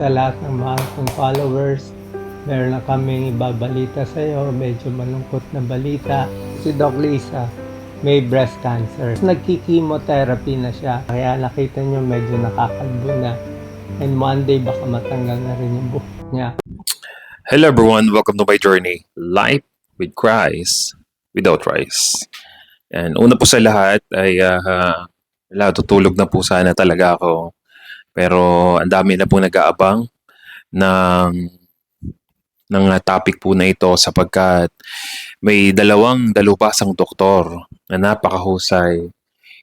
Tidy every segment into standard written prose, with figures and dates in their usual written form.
Sa lahat ng mahal kong followers, meron na kaming ibabalita sa iyo, medyo malungkot na balita. Si Doc Lisa may breast cancer. Nagki-chemotherapy na siya, kaya nakita nyo medyo nakakalbo na. And one day baka matanggal na rin yung buhok niya. Hello everyone, welcome to my journey. Life with Christ, without Christ. And una po sa lahat ay tutulog na po sana talaga ako. Pero ang dami na po nag-aabang ng topic po na ito sapagkat may dalawang dalubhasang doktor na napakahusay.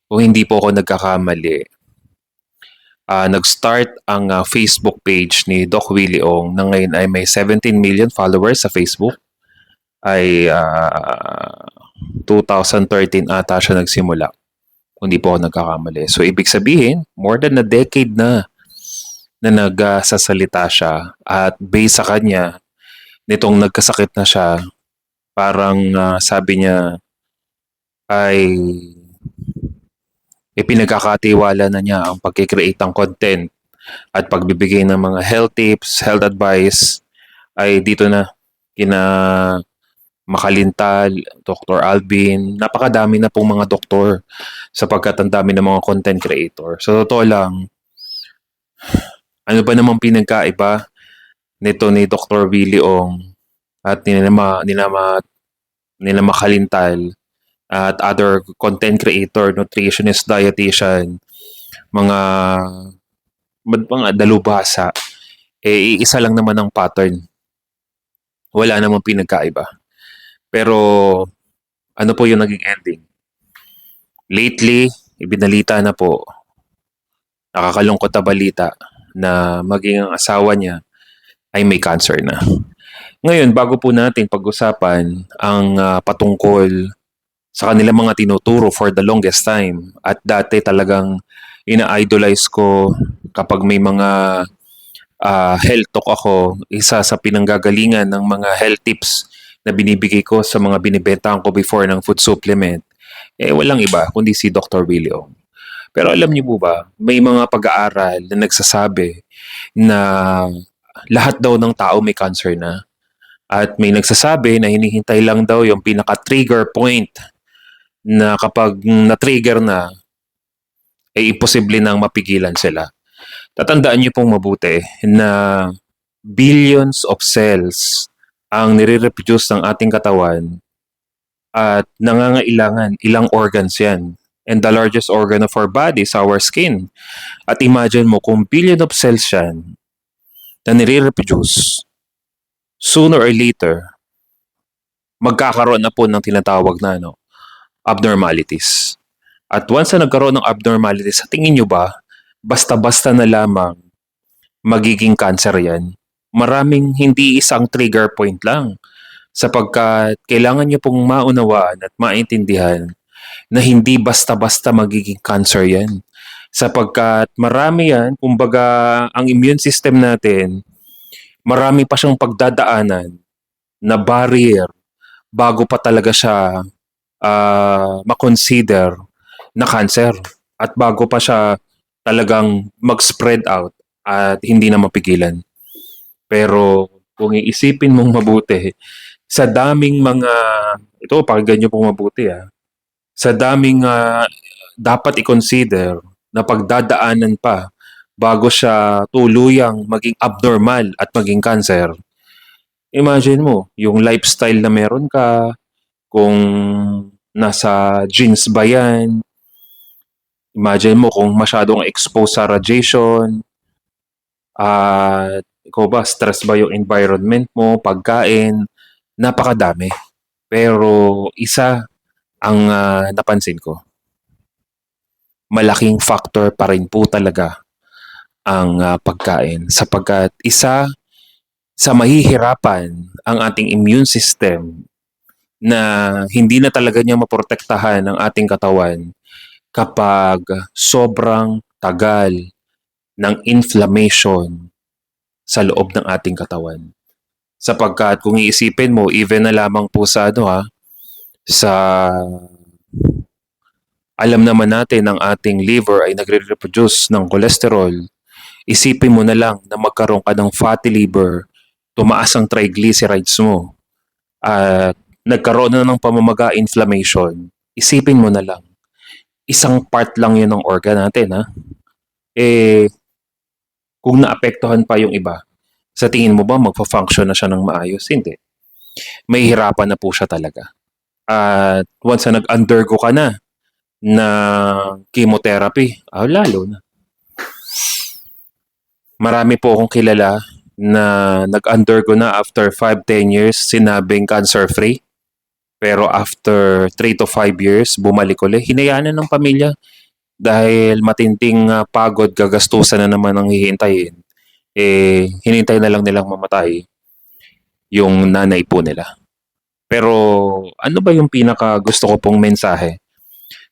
Kung hindi po ako nagkakamali, nag-start ang Facebook page ni Doc Willie Ong na ngayon ay may 17 million followers sa Facebook. Ay 2013 ata siya nagsimula. Kung di po ako nagkakamali. So, ibig sabihin, more than a decade na nagsasalita siya. At based sa kanya, nitong nagkasakit na siya, parang sabi niya ay ipinagkakatiwala na niya ang pagkikreate ng content at pagbibigay ng mga health tips, health advice ay dito na kina Makalintal, Dr. Alvin, napakadami na pong mga doktor sapagkat ang dami ng mga content creator. So, totoo lang, ano ba namang pinagkaiba nito ni Dr. Willie Ong at nila Makalintal at other content creator, nutritionist, dietitian, mga dalubhasa, isa lang naman ang pattern. Wala namang pinagkaiba. Pero ano po yung naging ending? Lately, ibinalita na po, nakakalungkot na balita na maging ang asawa niya ay may cancer na. Ngayon, bago po natin pag-usapan ang patungkol sa kanilang mga tinuturo for the longest time at dati talagang ina-idolize ko kapag may mga health talk ako, isa sa pinanggagalingan ng mga health tips na binibigay ko sa mga binibentahan ko before ng food supplement, walang iba kundi si Dr. Willie Ong. Pero alam niyo po ba, may mga pag-aaral na nagsasabi na lahat daw ng tao may cancer na. At may nagsasabi na hinihintay lang daw yung pinaka-trigger point na kapag na-trigger na, ay imposible nang mapigilan sila. Tatandaan niyo pong mabuti na billions of cells ang nire-reproduce ng ating katawan at nangangailangan ilang organs yan. And the largest organ of our body is our skin. At imagine mo kung billion of cells yan na nire-reproduce, sooner or later, magkakaroon na po ng tinatawag na abnormalities. At once na nagkaroon ng abnormalities, sa tingin nyo ba, basta-basta na lamang magiging cancer yan? Maraming hindi isang trigger point lang sapagkat kailangan nyo pong maunawaan at maintindihan na hindi basta-basta magiging cancer yan. Sapagkat marami yan, kumbaga ang immune system natin, marami pa siyang pagdadaanan na barrier bago pa talaga siya makonsider na cancer at bago pa siya talagang mag-spread out at hindi na mapigilan. Pero kung iisipin mong mabuti, sa daming mga, ito pakinggan nyo pong mabuti sa daming dapat i-consider na pagdadaanan pa bago siya tuluyang maging abnormal at maging cancer. Imagine mo, yung lifestyle na meron ka, kung nasa genes ba yan, imagine mo kung masyadong exposed sa radiation, at ikaw ba, stress ba yung environment mo, pagkain, napakadami. Pero isa ang napansin ko, malaking factor pa rin po talaga ang pagkain sapagkat isa sa mahihirapan ang ating immune system na hindi na talaga niya maprotektahan ang ating katawan kapag sobrang tagal ng inflammation sa loob ng ating katawan. Sapagkat kung iisipin mo, even na lamang po sa sa alam naman natin ang ating liver ay nagre-reproduce ng cholesterol. Isipin mo na lang na magkaroon ka ng fatty liver, tumaas ang triglycerides mo, at nagkaroon na ng pamamaga, inflammation. Isipin mo na lang, isang part lang yun ng organ natin, ha? Eh, kung naapektuhan pa yung iba, sa tingin mo ba magpa-function na siya ng maayos? Hindi. May hirapan na po siya talaga. At once na nag-undergo ka na chemotherapy, lalo na. Marami po akong kilala na nag-undergo na after 5-10 years, sinabing cancer-free. Pero after 3 to 5 years, bumalik ulit. Hinayaan na ng pamilya dahil matinding pagod, gagastusan na naman ang hihintayin. Hinintay na lang nilang mamatay yung nanay po nila. Pero ano ba yung pinaka gusto ko pong mensahe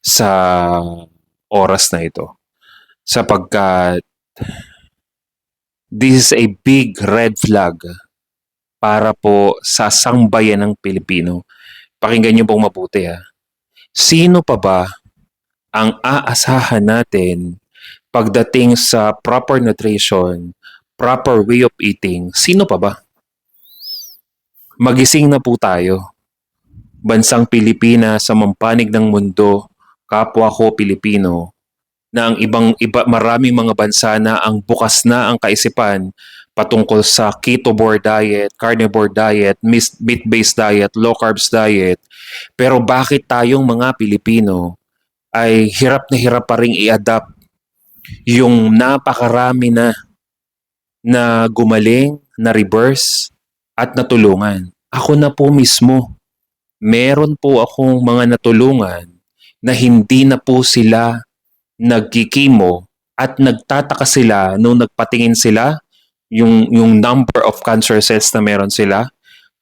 sa oras na ito? Sapagkat this is a big red flag para po sa sangbayan ng Pilipino. Pakinggan niyo pong mabuti, ha. Sino pa ba ang aasahan natin pagdating sa proper nutrition, proper way of eating? Sino pa ba? Magising na po tayo. Bansang Pilipinas sa mampanig ng mundo, kapwa ko Pilipino, na ang maraming mga bansa na ang bukas na ang kaisipan patungkol sa keto-bore diet, carnivore diet, meat-based diet, low-carbs diet. Pero bakit tayong mga Pilipino ay hirap na hirap pa rin i-adapt yung napakarami na gumaling, na reverse, at natulungan? Ako na po mismo, meron po akong mga natulungan na hindi na po sila nagkikimo at nagtataka sila nung nagpatingin sila yung number of cancer cells na meron sila,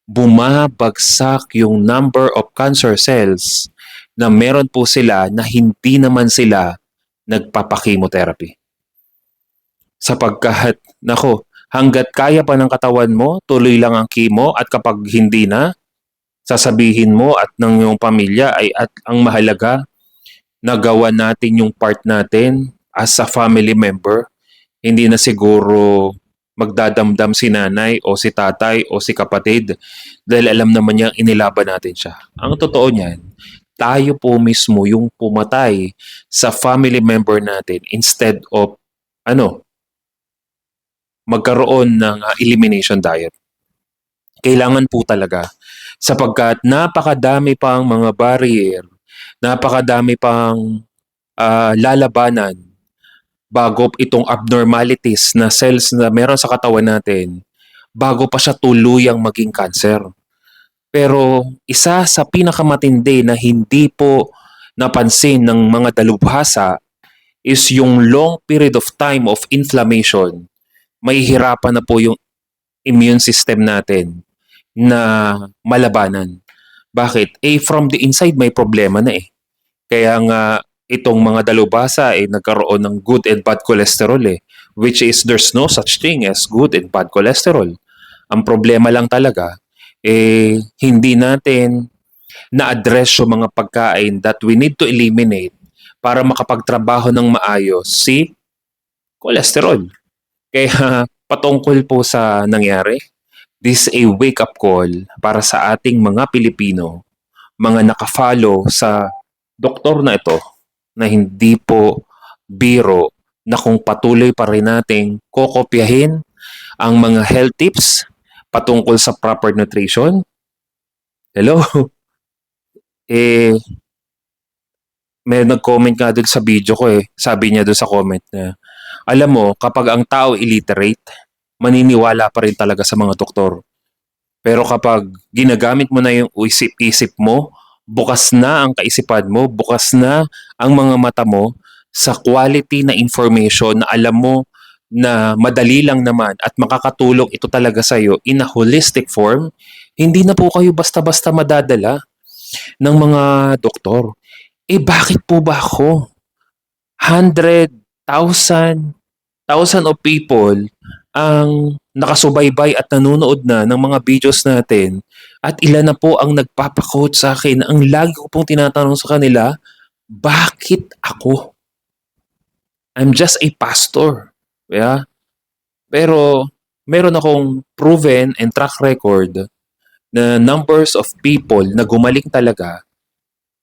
bumabagsak yung number of cancer cells na meron po sila na hindi naman sila nagpapakimotherapy. Sapagkat, nako, hanggat kaya pa ng katawan mo, tuloy lang ang chemo, at kapag hindi na, sasabihin mo at ng iyong pamilya ay at ang mahalaga, nagawa natin yung part natin as a family member. Hindi na siguro magdadamdam si nanay o si tatay o si kapatid dahil alam naman niya inilaban natin siya. Ang totoo niyan, tayo po mismo yung pumatay sa family member natin instead of magkaroon ng elimination diet. Kailangan po talaga sapagkat napakadami pang mga barrier, napakadami pang lalabanan bago itong abnormalities na cells na meron sa katawan natin, bago pa siya tuluyang maging cancer. Pero isa sa pinakamatindi na hindi po napansin ng mga dalubhasa is yung long period of time of inflammation. May hirapan na po yung immune system natin na malabanan. Bakit? From the inside may problema na eh. Kaya nga itong mga dalubhasa ay nagkaroon ng good and bad cholesterol which is there's no such thing as good and bad cholesterol. Ang problema lang talaga hindi natin na-address yung mga pagkain that we need to eliminate para makapagtrabaho ng maayos si cholesterol. Kaya patungkol po sa nangyari, this is a wake-up call para sa ating mga Pilipino, mga nakafollow sa doktor na ito, na hindi po biro, na kung patuloy pa rin nating kokopyahin ang mga health tips patungkol sa proper nutrition. Hello? May nag-comment nga doon sa video ko Sabi niya doon sa comment na, alam mo, kapag ang tao illiterate, maniniwala pa rin talaga sa mga doktor. Pero kapag ginagamit mo na yung isip-isip mo, bukas na ang kaisipan mo, bukas na ang mga mata mo sa quality na information na alam mo na madali lang naman at makakatulong ito talaga sa iyo in a holistic form, hindi na po kayo basta-basta madadala ng mga doktor. Bakit po ba ako? 100,000 of people ang nakasubaybay at nanonood na ng mga videos natin, at ilan na po ang nagpapakote sa akin. Ang lagi ko pong tinatanong sa kanila, bakit ako? I'm just a pastor. Yeah? Pero meron akong proven and track record na numbers of people na gumaling talaga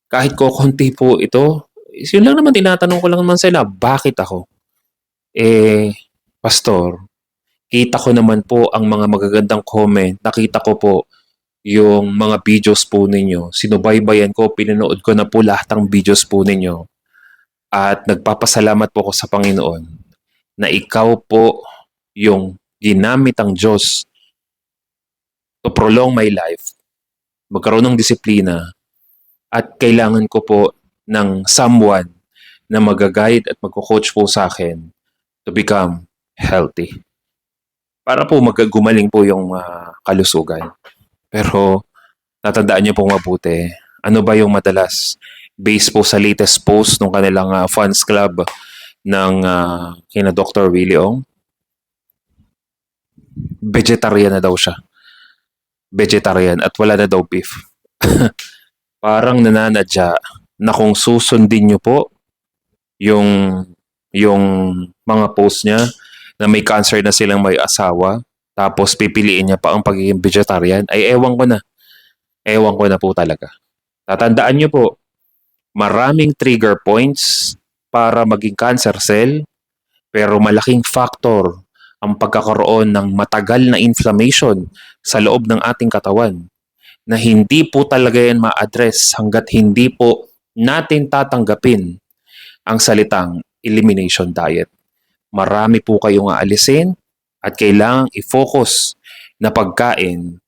kahit kokonti po ito. Yun lang naman, tinatanong ko lang naman sila, bakit ako? Pastor, kita ko naman po ang mga magagandang comment. Nakita ko po yung mga videos po ninyo. Sinubaybayan ko, pinanood ko na po lahat ng videos po ninyo. At nagpapasalamat po ako sa Panginoon na ikaw po yung ginamit ang Diyos to prolong my life, magkaroon ng disiplina, at kailangan ko po ng someone na mag-guide at magko-coach po sa akin to become healthy. Para po gumaling po yung kalusugan. Pero tatandaan niyo pong mabuti, ano ba yung madalas? Based po sa latest post ng kanilang fans club ng kina Dr. Willie Ong, vegetarian na daw siya. Vegetarian at wala na daw beef. Parang nananadya na kung susundin niyo po yung mga post niya na may cancer na silang may asawa, tapos pipiliin niya pa ang pagiging vegetarian, ay ewan ko na. Ewan ko na po talaga. Tatandaan niyo po, maraming trigger points para maging cancer cell, pero malaking factor ang pagkakaroon ng matagal na inflammation sa loob ng ating katawan na hindi po talaga yan ma-address hanggat hindi po natin tatanggapin ang salitang elimination diet. Marami po kayong aalisin at kailangang i-focus na pagkain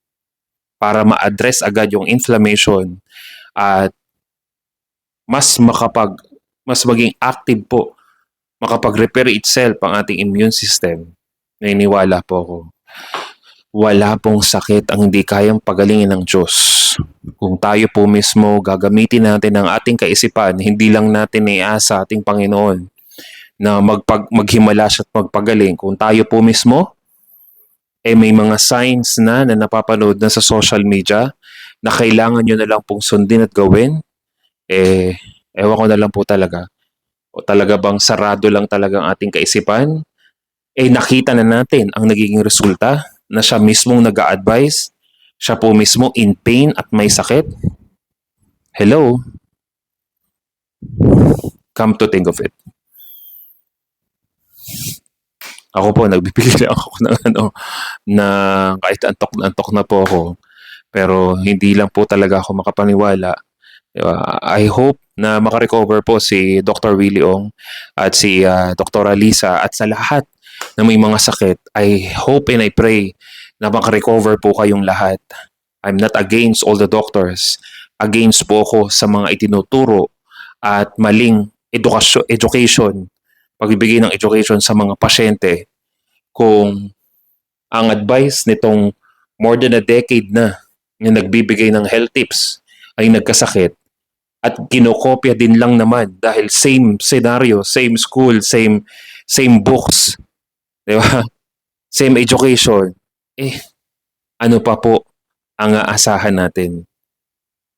para ma-address agad yung inflammation at mas maging active po, makapag-repair itself ang ating immune system. Naniniwala po ako. Wala pong sakit ang hindi kayang pagalingin ng Diyos. Kung tayo po mismo gagamitin natin ang ating kaisipan, hindi lang natin iasa ating Panginoon na maghimala siya at magpagaling. Kung tayo po mismo, may mga signs na napapanood na sa social media na kailangan nyo na lang pong sundin at gawin, ewan ko na lang po talaga. O talaga bang sarado lang talaga ang ating kaisipan? Nakita na natin ang nagiging resulta na siya mismong nag-a-advise, siya po mismo in pain at may sakit. Hello? Come to think of it. Ako po, nagbibigay ako na kahit antok na po ako, pero hindi lang po talaga ako makapaniwala. I hope na makarecover po si Dr. Willie Ong at si Dr. Lisa at sa lahat na may mga sakit. I hope and I pray na makarecover po kayong lahat. I'm not against all the doctors. Against po ako sa mga itinuturo at maling education, pagbibigay ng education sa mga pasyente kung ang advice nitong more than a decade na nagbibigay ng health tips ay nagkasakit at kinokopya din lang naman dahil same scenario, same school, same books, di ba? Same education. Ano pa po ang aasahan natin?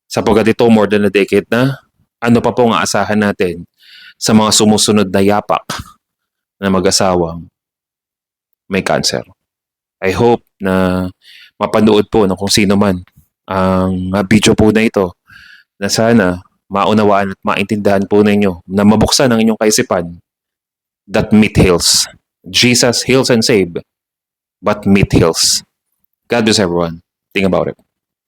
Sapagkat ito more than a decade na, ano pa po ang aasahan natin sa mga sumusunod na yapak na mag-asawang may cancer? I hope na mapanood po ng kung sino man ang video po na ito na sana maunawaan at maintindihan po ninyo na mabuksan ang inyong kaisipan that meat heals. Jesus heals and save, but meat heals. God bless everyone. Think about it.